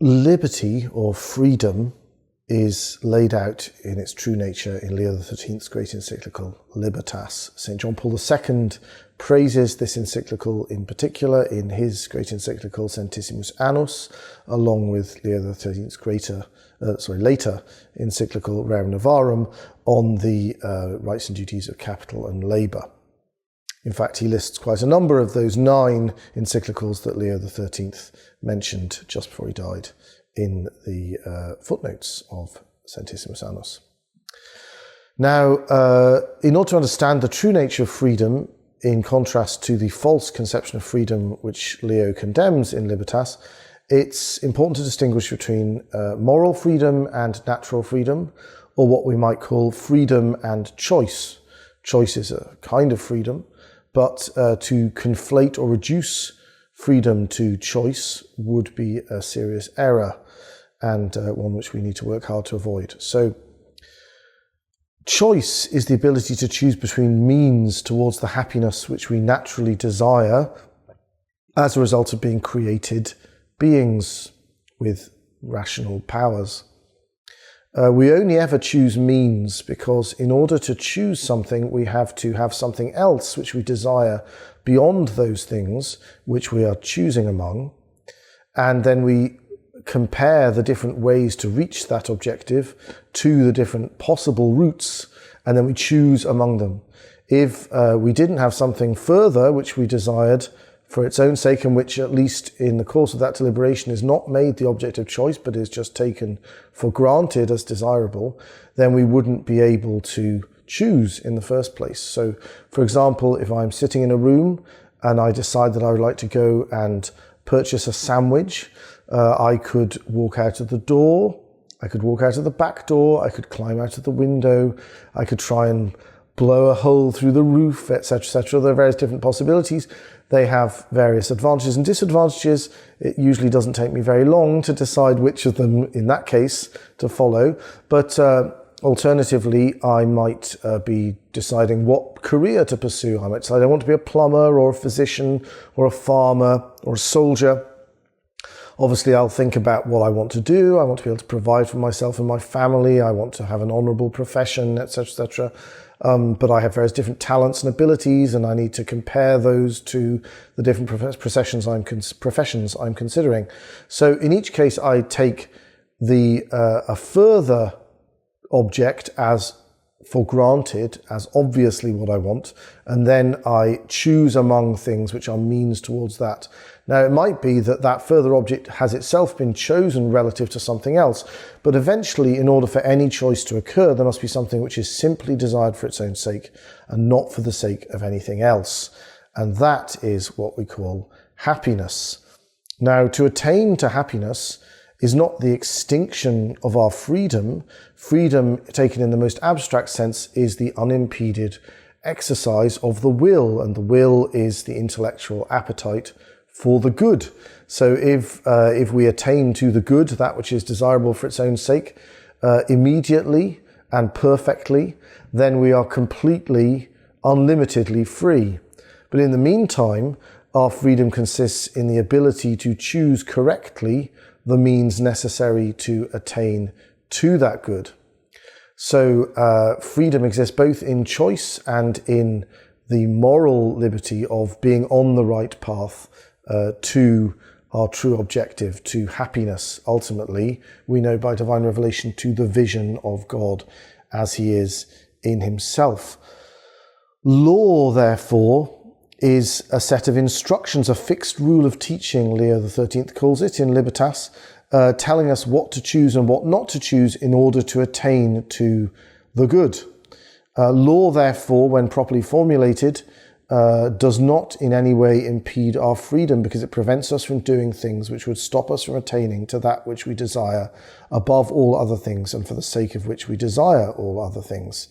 Liberty or freedom is laid out in its true nature in Leo XIII's great encyclical Libertas. St. John Paul II praises this encyclical in particular in his great encyclical Centesimus Annus, along with Leo XIII's later encyclical Rerum Novarum on the rights and duties of capital and labour. In fact, he lists quite a number of those 9 encyclicals that Leo XIII mentioned just before he died in the footnotes of Centesimus Annus. Now, in order to understand the true nature of freedom, in contrast to the false conception of freedom which Leo condemns in Libertas, it's important to distinguish between moral freedom and natural freedom, or what we might call freedom and choice. Choice is a kind of freedom, but to conflate or reduce freedom to choice would be a serious error, and one which we need to work hard to avoid. So, choice is the ability to choose between means towards the happiness which we naturally desire as a result of being created beings with rational powers. We only ever choose means because in order to choose something, we have to have something else which we desire beyond those things which we are choosing among. And then we compare the different ways to reach that objective to the different possible routes, and then we choose among them. If we didn't have something further which we desired for its own sake, and which at least in the course of that deliberation is not made the object of choice, but is just taken for granted as desirable, then we wouldn't be able to choose in the first place. So, for example, if I'm sitting in a room and I decide that I would like to go and purchase a sandwich, I could walk out of the door, I could walk out of the back door, I could climb out of the window, I could try and blow a hole through the roof, etc., etc. There are various different possibilities. They have various advantages and disadvantages. It usually doesn't take me very long to decide which of them, in that case, to follow. But alternatively, I might be deciding what career to pursue. I might decide I want to be a plumber or a physician or a farmer or a soldier. Obviously, I'll think about what I want to do. I want to be able to provide for myself and my family. I want to have an honourable profession, etc., etc. But I have various different talents and abilities, and I need to compare those to the different professions I'm considering. So in each case, I take a further object as for granted, as obviously what I want, and then I choose among things which are means towards that. Now, it might be that that further object has itself been chosen relative to something else, but eventually, in order for any choice to occur, there must be something which is simply desired for its own sake and not for the sake of anything else. And that is what we call happiness. Now, to attain to happiness is not the extinction of our freedom. Freedom, taken in the most abstract sense, is the unimpeded exercise of the will, and the will is the intellectual appetite for the good. So if we attain to the good, that which is desirable for its own sake, immediately and perfectly, then we are completely, unlimitedly free. But in the meantime, our freedom consists in the ability to choose correctly the means necessary to attain to that good. So freedom exists both in choice and in the moral liberty of being on the right path to our true objective, to happiness. Ultimately, we know by divine revelation, to the vision of God as he is in himself. Law, therefore, is a set of instructions, a fixed rule of teaching, Leo XIII calls it in Libertas, telling us what to choose and what not to choose in order to attain to the good. Law, therefore, when properly formulated, does not in any way impede our freedom, because it prevents us from doing things which would stop us from attaining to that which we desire above all other things, and for the sake of which we desire all other things.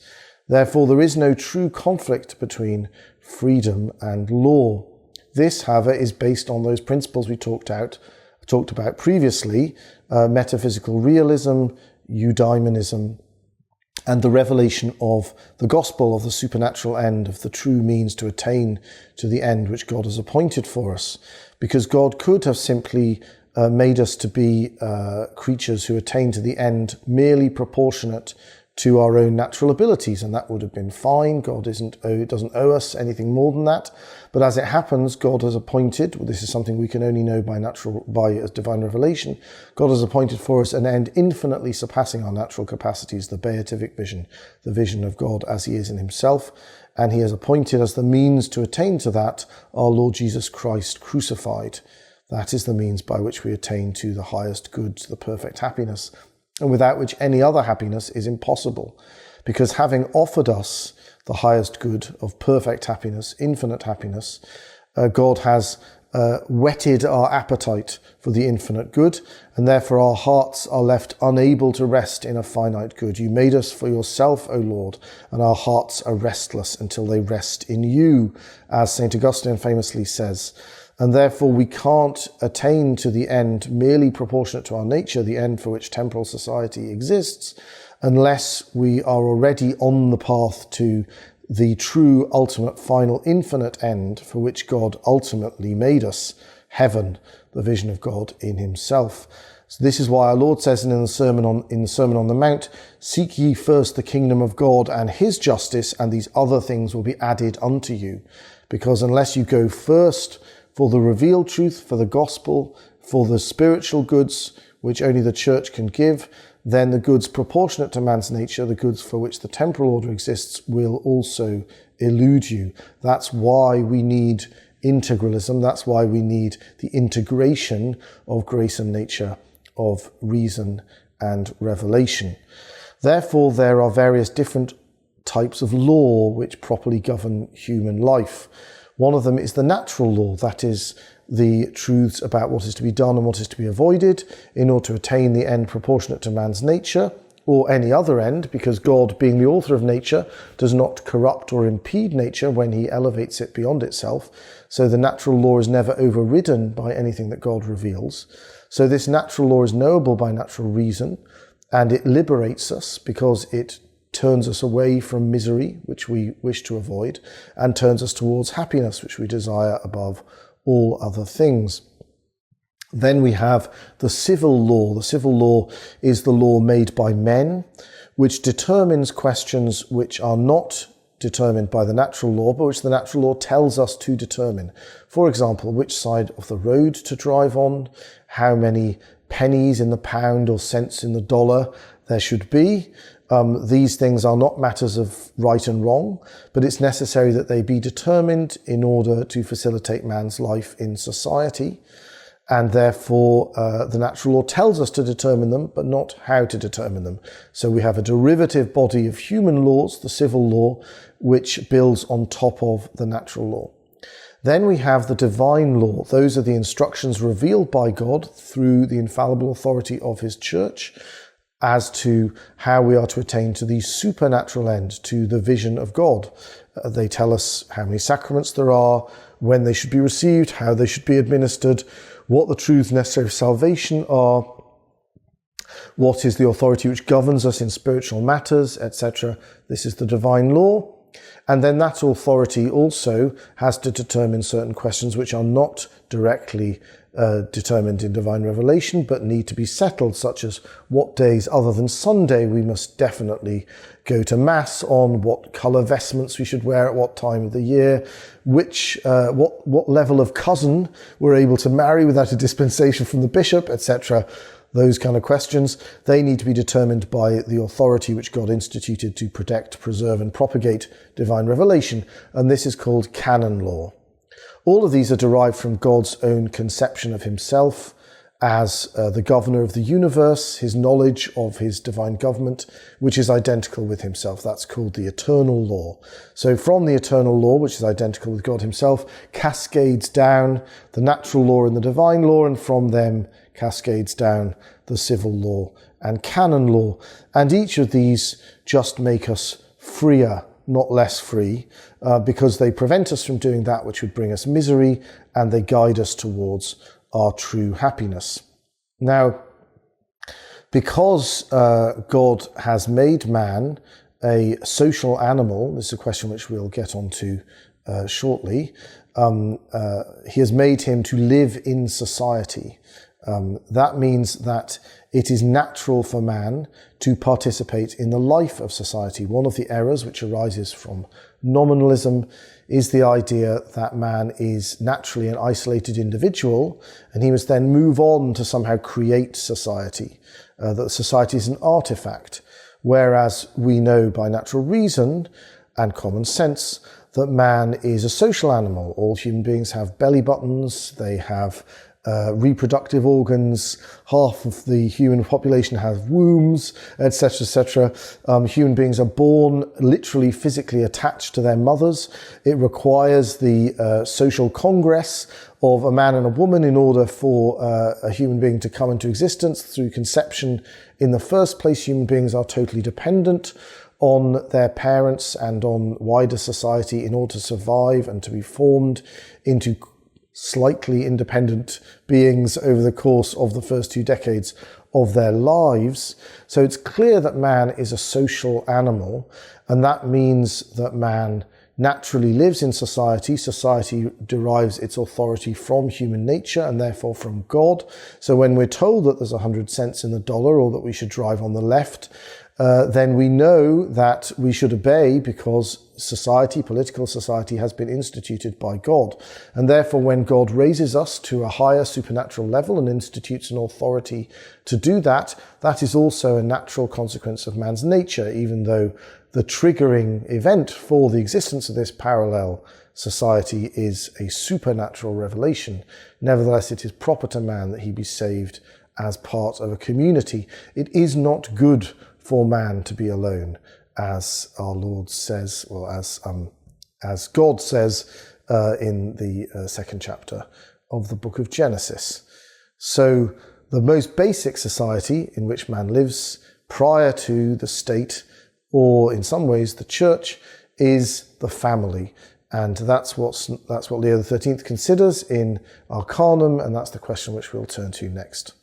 Therefore, there is no true conflict between freedom and law. This, however, is based on those principles we talked about previously, metaphysical realism, eudaimonism, and the revelation of the gospel of the supernatural end, of the true means to attain to the end which God has appointed for us. Because God could have simply made us to be creatures who attain to the end merely proportionate to our own natural abilities, and that would have been fine. God doesn't owe us anything more than that. But as it happens, God has appointed, well, this is something we can only know by divine revelation, God has appointed for us an end infinitely surpassing our natural capacities, the beatific vision, the vision of God as he is in himself. And he has appointed as the means to attain to that our Lord Jesus Christ crucified. That is the means by which we attain to the highest good, to the perfect happiness, and without which any other happiness is impossible. Because having offered us the highest good of perfect happiness, infinite happiness, God has whetted our appetite for the infinite good, and therefore our hearts are left unable to rest in a finite good. You made us for yourself, O Lord, and our hearts are restless until they rest in you, as St. Augustine famously says. And therefore we can't attain to the end merely proportionate to our nature, the end for which temporal society exists, unless we are already on the path to the true, ultimate, final, infinite end for which God ultimately made us, heaven, the vision of God in himself. So this is why our Lord says in the Sermon on the Mount, "Seek ye first the kingdom of God and his justice, and these other things will be added unto you." Because unless you go first for the revealed truth, for the gospel, for the spiritual goods, which only the church can give, then the goods proportionate to man's nature, the goods for which the temporal order exists, will also elude you. That's why we need integralism. That's why we need the integration of grace and nature, of reason and revelation. Therefore, there are various different types of law which properly govern human life. One of them is the natural law, that is, the truths about what is to be done and what is to be avoided in order to attain the end proportionate to man's nature, or any other end, because God, being the author of nature, does not corrupt or impede nature when he elevates it beyond itself. So the natural law is never overridden by anything that God reveals. So this natural law is knowable by natural reason, and it liberates us because it turns us away from misery, which we wish to avoid, and turns us towards happiness, which we desire above all other things. Then we have the civil law. The civil law is the law made by men, which determines questions which are not determined by the natural law, but which the natural law tells us to determine. For example, which side of the road to drive on, how many pennies in the pound or cents in the dollar there should be. These things are not matters of right and wrong, but it's necessary that they be determined in order to facilitate man's life in society. And therefore, the natural law tells us to determine them, but not how to determine them. So we have a derivative body of human laws, the civil law, which builds on top of the natural law. Then we have the divine law. Those are the instructions revealed by God through the infallible authority of his church as to how we are to attain to the supernatural end, to the vision of God. They tell us how many sacraments there are, when they should be received, how they should be administered, what the truths necessary for salvation are, what is the authority which governs us in spiritual matters, etc. This is the divine law. And then that authority also has to determine certain questions which are not directly determined in divine revelation, but need to be settled, such as what days other than Sunday we must definitely go to Mass on, what colour vestments we should wear at what time of the year, what level of cousin we're able to marry without a dispensation from the bishop, etc. Those kind of questions, they need to be determined by the authority which God instituted to protect, preserve and propagate divine revelation, and this is called canon law. All of these are derived from God's own conception of himself as the governor of the universe, his knowledge of his divine government, which is identical with himself. That's called the eternal law. So from the eternal law, which is identical with God himself, cascades down the natural law and the divine law, and from them cascades down the civil law and canon law. And each of these just make us freer, not less free, because they prevent us from doing that which would bring us misery, and they guide us towards our true happiness. Now, because God has made man a social animal, this is a question which we'll get onto shortly, he has made him to live in society. That means that it is natural for man to participate in the life of society. One of the errors which arises from nominalism is the idea that man is naturally an isolated individual and he must then move on to somehow create society, that society is an artifact, whereas we know by natural reason and common sense that man is a social animal. All human beings have belly buttons, they have reproductive organs, half of the human population have wombs, etc., etc. Human beings are born literally physically attached to their mothers. It requires the social congress of a man and a woman in order for a human being to come into existence. Through conception in the first place, human beings are totally dependent on their parents and on wider society in order to survive and to be formed into slightly independent beings over the course of the first 2 decades of their lives. So it's clear that man is a social animal, and that means that man naturally lives in society. Society derives its authority from human nature and therefore from God. So when we're told that there's 100 cents in the dollar or that we should drive on the left, then we know that we should obey because society, political society, has been instituted by God. And therefore, when God raises us to a higher supernatural level and institutes an authority to do that, that is also a natural consequence of man's nature, even though the triggering event for the existence of this parallel society is a supernatural revelation. Nevertheless, it is proper to man that he be saved as part of a community. It is not good for man to be alone, as our Lord says, or as God says in the 2nd chapter of the book of Genesis. So the most basic society in which man lives prior to the state, or in some ways the church, is the family. And that's what Leo XIII considers in Arcanum, and that's the question which we'll turn to next.